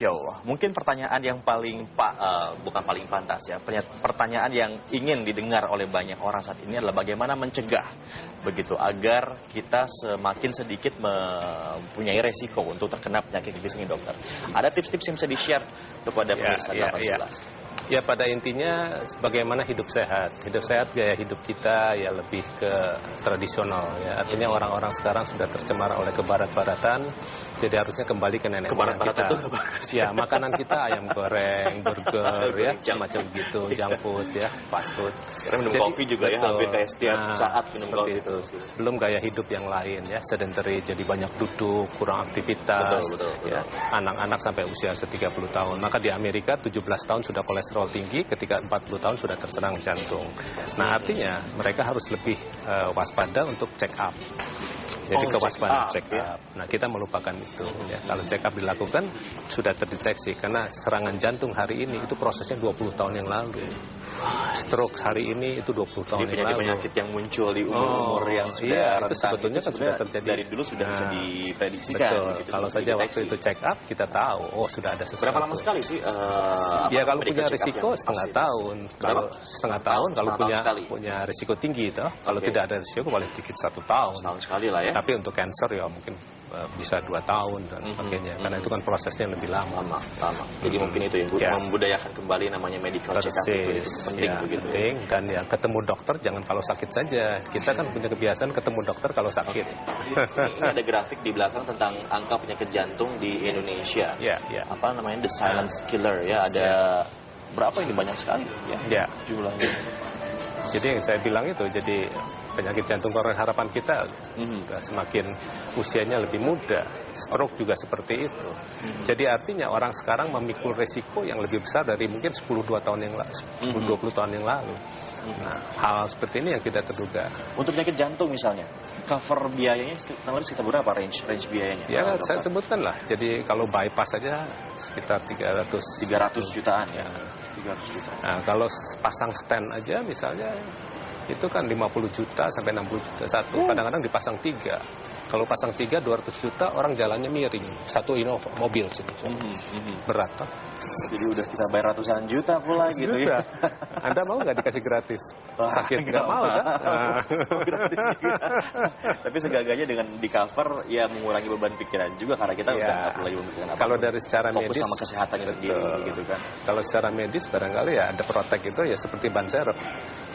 Yo, mungkin pertanyaan yang bukan paling pantas ya. Pertanyaan yang ingin didengar oleh banyak orang saat ini adalah bagaimana mencegah begitu agar kita semakin sedikit mempunyai resiko untuk terkena penyakit kritis ini, dokter. Ada tips-tips yang bisa di-share kepada pemirsa 811? Ya, pada intinya bagaimana hidup sehat. Hidup sehat, gaya hidup kita ya lebih ke tradisional ya. Artinya orang-orang sekarang sudah tercemar oleh kebarat-baratan, jadi harusnya kembali ke nenek moyang kita. Itu bagus. Ya, makanan kita ayam goreng, burger ya, macam gitu, junk food ya, fast food. Sekarang minum kopi juga ya, hampir kayak setiap saat minum kopi itu. Belum gaya hidup yang lain ya, sedentary, jadi banyak duduk, kurang aktivitas. Betul. Ya, anak-anak sampai usia 30 tahun. Maka di Amerika 17 tahun sudah kolesterol tinggi, ketika 40 tahun sudah terserang jantung. Nah, artinya mereka harus lebih waspada untuk check up. Jadi kewaspadaan check up. Nah, kita melupakan itu. Ya. Kalau check up dilakukan, sudah terdeteksi. Karena serangan jantung hari ini itu prosesnya 20 tahun yang lalu. Stroke hari ini itu 20 tahun yang lalu. Penyakit yang muncul di umur yang sudah itu sebetulnya kan sudah terjadi. Dari dulu sudah bisa diprediksikan. Betul. Gitu, kalau saja waktu itu check up, kita tahu, sudah ada sesuatu. Berapa lama sekali sih? Ya, kalau punya risiko setengah tahun. Kalau setengah tahun, kalau punya risiko tinggi itu. Kalau tidak ada risiko, paling sedikit 1 tahun. Setahun sekali lah ya. Tapi untuk cancer ya mungkin bisa 2 tahun dan sebagainya. Karena itu kan prosesnya lebih lama. Jadi mungkin itu ya, membudayakan kembali namanya medical check up itu penting begitu. Penting, dan ya ketemu dokter jangan kalau sakit saja. Kita kan punya kebiasaan ketemu dokter kalau sakit. Ini ada grafik di belakang tentang angka penyakit jantung di Indonesia. Apa namanya, the silent killer ya, ada berapa ini, banyak sekali ya jumlahnya. Jadi yang saya bilang itu, jadi penyakit jantung harapan kita semakin usianya lebih muda, stroke juga seperti itu. Jadi artinya orang sekarang memikul resiko yang lebih besar dari mungkin 10-20 tahun yang lalu. Nah, hal seperti ini yang tidak terduga. Untuk penyakit jantung misalnya, cover biayanya sekitar berapa range biayanya? Ya, saya sebutkan lah. Jadi kalau bypass saja sekitar 300 jutaan ya. 300 juta. Nah, kalau pasang stand aja misalnya itu kan 50 juta sampai 60 juta satu. Kadang-kadang dipasang 3. Kalau pasang 3, 200 juta, orang jalannya miring. Satu Innova, mobil situ. Berat kan? Jadi udah kita bayar ratusan juta pula gitu ya. Anda mau nggak dikasih gratis? Sakit nggak mau kan? Gratis juga. Tapi segaganya dengan di cover ya mengurangi beban pikiran juga, karena kita udah nggak perlu lagi memikirkan apa. Kalau dari secara fokus medis sama kesehatannya sendiri gitu kan. Kalau secara medis barangkali ya ada protek itu ya seperti ban serep.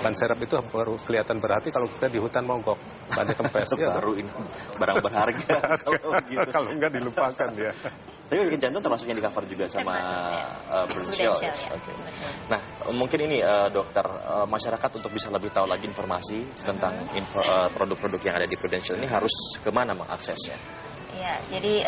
Ban serep itu baru kelihatan berarti kalau kita di hutan monggok. Bannya kempes ya. Baru ini barang berharga kalau enggak dilupakan ya. Tapi penyakit jantung termasuk yang di cover juga sama Prudential. Ya. Okay. Nah, mungkin ini dokter, masyarakat untuk bisa lebih tahu lagi informasi tentang produk-produk yang ada di Prudential ini harus kemana mengaksesnya? Ya, jadi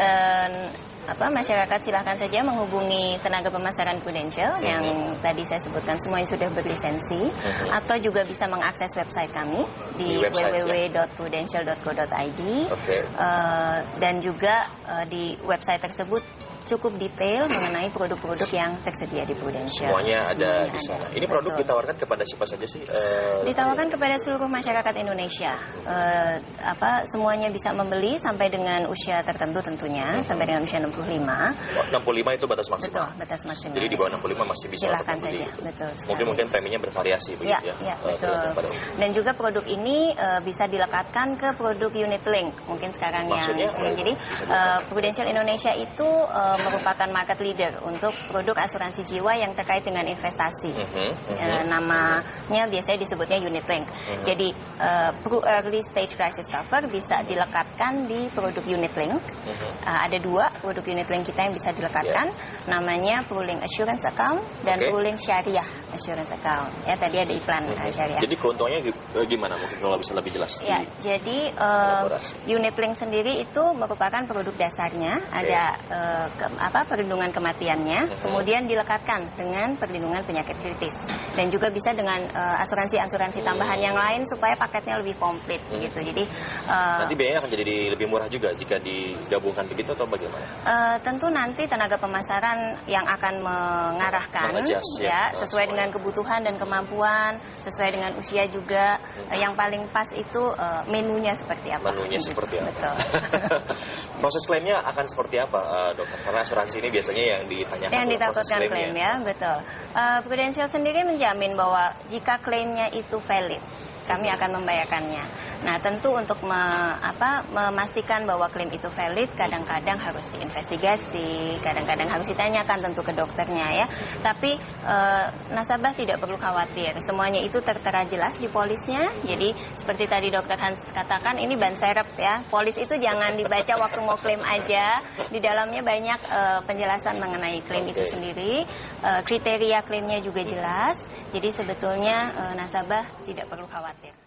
masyarakat silahkan saja menghubungi tenaga pemasaran Prudential yang tadi saya sebutkan, semuanya sudah berlisensi, atau juga bisa mengakses website kami di www.prudential.co.id, dan juga di website tersebut cukup detail mengenai produk-produk yang tersedia di Prudential. Semuanya ada di sana. Ini produk ditawarkan kepada siapa saja sih? Ditawarkan kepada seluruh masyarakat Indonesia. Semuanya bisa membeli sampai dengan usia tertentu tentunya, sampai dengan usia 65. 65 itu batas maksimal. Betul, batas maksimal. Jadi di bawah 65 masih bisa silakan untuk membeli. saja. Betul. Mungkin preminya bervariasi begitu ya. Ya, betul. Dan juga produk ini bisa dilekatkan ke produk unit link. Mungkin sekarang maksudnya, jadi Prudential Indonesia itu merupakan market leader untuk produk asuransi jiwa yang terkait dengan investasi. Namanya biasanya disebutnya unit link. Jadi early stage crisis cover bisa dilekatkan di produk unit link. Ada 2 produk unit link kita yang bisa dilekatkan. Namanya Pooling Assurance Account dan Pooling Syariah Assurance Account. Ya, tadi ada iklan syariah. Jadi keuntungannya gimana? Mungkin kalau bisa lebih jelas. Ya, jadi unit link sendiri itu merupakan produk dasarnya. Ada perlindungan kematiannya, kemudian dilekatkan dengan perlindungan penyakit kritis, dan juga bisa dengan asuransi-asuransi tambahan yang lain supaya paketnya lebih komplit gitu. Jadi nanti biayanya akan jadi lebih murah juga jika digabungkan begitu atau bagaimana? Tentu nanti tenaga pemasaran yang akan mengarahkan sesuai dengan kebutuhan dan kemampuan, sesuai dengan usia juga. Yang paling pas itu menunya seperti apa? Menunya seperti apa? Betul. Proses klaimnya akan seperti apa, dokter? Karena asuransi ini biasanya yang ditanyakan yang ditakutkan klaim ya, betul. Prudential sendiri menjamin bahwa jika klaimnya itu valid, kami akan membayarkannya. Nah, tentu untuk memastikan bahwa klaim itu valid, kadang-kadang harus diinvestigasi, kadang-kadang harus ditanyakan tentu ke dokternya ya. Tapi nasabah tidak perlu khawatir, semuanya itu tertera jelas di polisnya. Jadi seperti tadi Dokter Hans katakan, ini ban serep ya. Polis itu jangan dibaca waktu mau klaim aja. Di dalamnya banyak penjelasan mengenai klaim itu sendiri. Kriteria klaimnya juga jelas. Jadi sebetulnya nasabah tidak perlu khawatir.